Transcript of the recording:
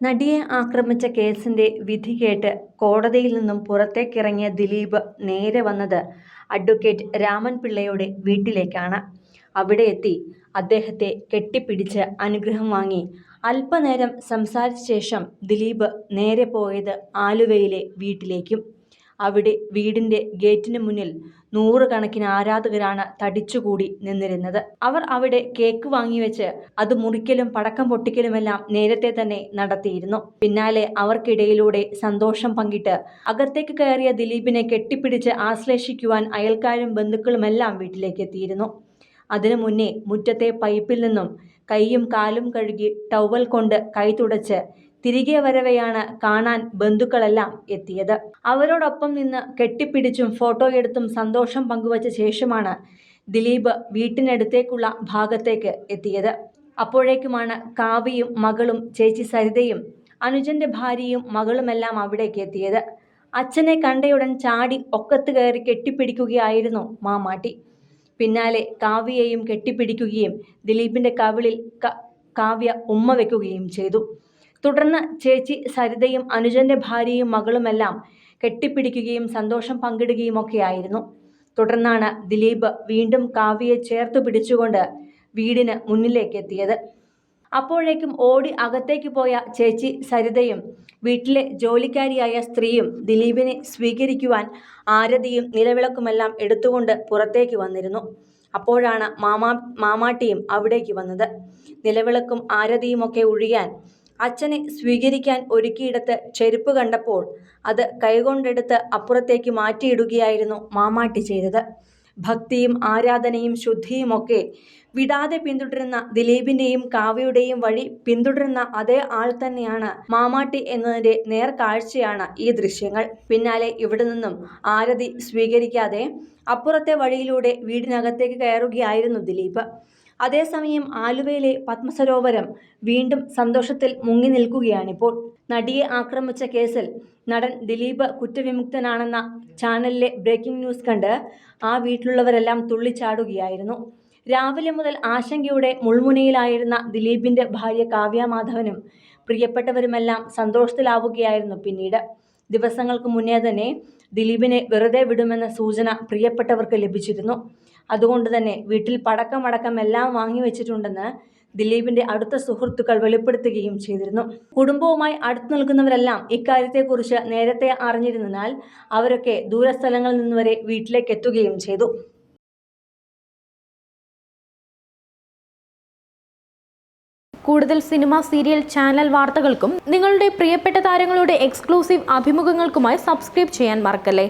നടിയെ ആക്രമിച്ച കേസിന്റെ വിധി കേട്ട് കോടതിയിൽ നിന്നും പുറത്തേക്കിറങ്ങിയ ദിലീപ് നേരെ വന്നത് അഡ്വക്കേറ്റ് രാമൻ പിള്ളയുടെ വീട്ടിലേക്കാണ്. അവിടെ എത്തി അദ്ദേഹത്തെ കെട്ടിപ്പിടിച്ച് അനുഗ്രഹം വാങ്ങി അല്പനേരം സംസാരിച്ച ശേഷം ദിലീപ് നേരെ പോയത് ആലുവയിലെ വീട്ടിലേക്കും. അവിടെ വീടിന്റെ ഗേറ്റിന് മുന്നിൽ നൂറുകണക്കിന് ആരാധകരാണ് തടിച്ചുകൂടി നിന്നിരുന്നത്. അവർ അവിടെ കേക്ക് വാങ്ങിവെച്ച് അത് മുറിക്കലും പടക്കം പൊട്ടിക്കലുമെല്ലാം നേരത്തെ തന്നെ നടത്തിയിരുന്നു. പിന്നാലെ അവർക്കിടയിലൂടെ സന്തോഷം പങ്കിട്ട് അകത്തേക്ക് കയറിയ ദിലീപിനെ കെട്ടിപ്പിടിച്ച് ആശ്ലേഷിക്കുവാൻ അയൽക്കാരും ബന്ധുക്കളുമെല്ലാം വീട്ടിലേക്ക് എത്തിയിരുന്നു. അതിനു മുന്നേ മുറ്റത്തെ പൈപ്പിൽ നിന്നും കൈയും കാലും കഴുകി ടവൽ കൊണ്ട് കൈ തുടച്ച് തിരികെ വരവെയാണ് കാണാൻ ബന്ധുക്കളെല്ലാം എത്തിയത്. അവരോടൊപ്പം നിന്ന് കെട്ടിപ്പിടിച്ചും ഫോട്ടോയെടുത്തും സന്തോഷം പങ്കുവച്ച ശേഷമാണ് ദിലീപ് വീട്ടിനടുത്തേക്കുള്ള ഭാഗത്തേക്ക് എത്തിയത്. അപ്പോഴേക്കുമാണ് കാവ്യയും മകളും ചേച്ചി സരിതയും അനുജന്റെ ഭാര്യയും മകളുമെല്ലാം അവിടേക്ക് എത്തിയത്. അച്ഛനെ കണ്ടയുടൻ ചാടി ഒക്കത്ത് കയറി കെട്ടിപ്പിടിക്കുകയായിരുന്നു മാമാട്ടി. പിന്നാലെ കാവ്യയെയും കെട്ടിപ്പിടിക്കുകയും ദിലീപിന്റെ കവിളിൽ കാവ്യ ഉമ്മ വെക്കുകയും ചെയ്തു. തുടർന്ന് ചേച്ചി സരിതയും അനുജന്റെ ഭാര്യയും മകളുമെല്ലാം കെട്ടിപ്പിടിക്കുകയും സന്തോഷം പങ്കിടുകയുമൊക്കെയായിരുന്നു. തുടർന്നാണ് ദിലീപ് വീണ്ടും കാവ്യയെ ചേർത്തു പിടിച്ചുകൊണ്ട് വീടിന് മുന്നിലേക്ക് എത്തിയത്. അപ്പോഴേക്കും ഓടി അകത്തേക്ക് പോയ ചേച്ചി സരിതയും വീട്ടിലെ ജോലിക്കാരിയായ സ്ത്രീയും ദിലീപിനെ സ്വീകരിക്കുവാൻ ആരതിയും നിലവിളക്കുമെല്ലാം എടുത്തുകൊണ്ട് പുറത്തേക്ക് വന്നിരുന്നു. അപ്പോഴാണ് മാമാട്ടിയും അവിടേക്ക് വന്നത്. നിലവിളക്കും ആരതിയുമൊക്കെ ഒഴിയാൻ അച്ഛനെ സ്വീകരിക്കാൻ ഒരുക്കിയിടത്ത് ചെരുപ്പ് കണ്ടപ്പോൾ അത് കൈകൊണ്ടെടുത്ത് അപ്പുറത്തേക്ക് മാറ്റിയിടുകയായിരുന്നു മാമാട്ടി ചെയ്തത്. ഭക്തിയും ആരാധനയും ശുദ്ധിയുമൊക്കെ വിടാതെ പിന്തുടരുന്ന ദിലീപിന്റെയും കാവ്യയുടെയും വഴി പിന്തുടരുന്ന അതേ ആൾ തന്നെയാണ് മാമാട്ടി എന്നതിന്റെ നേർക്കാഴ്ചയാണ് ഈ ദൃശ്യങ്ങൾ. പിന്നാലെ ഇവിടെ നിന്നും ആരതി സ്വീകരിക്കാതെ അപ്പുറത്തെ വഴിയിലൂടെ വീടിനകത്തേക്ക് കയറുകയായിരുന്നു ദിലീപ്. അതേസമയം ആലുവയിലെ പത്മസരോവരം വീണ്ടും സന്തോഷത്തിൽ മുങ്ങി നിൽക്കുകയാണിപ്പോൾ. നടിയെ ആക്രമിച്ച കേസിൽ നടൻ ദിലീപ് കുറ്റവിമുക്തനാണെന്ന ചാനലിലെ ബ്രേക്കിംഗ് ന്യൂസ് കണ്ട് ആ വീട്ടിലുള്ളവരെല്ലാം തുള്ളിച്ചാടുകയായിരുന്നു. രാവിലെ മുതൽ ആശങ്കയുടെ മുൾമുനയിലായിരുന്ന ദിലീപിന്റെ ഭാര്യ കാവ്യ മാധവനും പ്രിയപ്പെട്ടവരുമെല്ലാം സന്തോഷത്തിലാവുകയായിരുന്നു. പിന്നീട് ദിവസങ്ങൾക്ക് മുന്നേ തന്നെ ദിലീപിനെ വെറുതെ വിടുമെന്ന സൂചന പ്രിയപ്പെട്ടവർക്ക് ലഭിച്ചിരുന്നു. അതുകൊണ്ട് തന്നെ വീട്ടിൽ പടക്കമടക്കം എല്ലാം വാങ്ങിവെച്ചിട്ടുണ്ടെന്ന് ദിലീപിന്റെ അടുത്ത സുഹൃത്തുക്കൾ വെളിപ്പെടുത്തുകയും ചെയ്തിരുന്നു. കുടുംബവുമായി അടുത്തു നിൽക്കുന്നവരെല്ലാം ഇക്കാര്യത്തെക്കുറിച്ച് നേരത്തെ അറിഞ്ഞിരുന്നതിനാൽ അവരൊക്കെ ദൂരസ്ഥലങ്ങളിൽ നിന്നുവരെ വീട്ടിലേക്ക് എത്തുകയും ചെയ്തു. കൂടുതൽ സിനിമ, സീരിയൽ, ചാനൽ വാർത്തകൾക്കും നിങ്ങളുടെ പ്രിയപ്പെട്ട താരങ്ങളുടെ എക്സ്ക്ലൂസീവ് അഭിമുഖങ്ങൾക്കുമായി സബ്സ്ക്രൈബ് ചെയ്യാൻ മറക്കല്ലേ.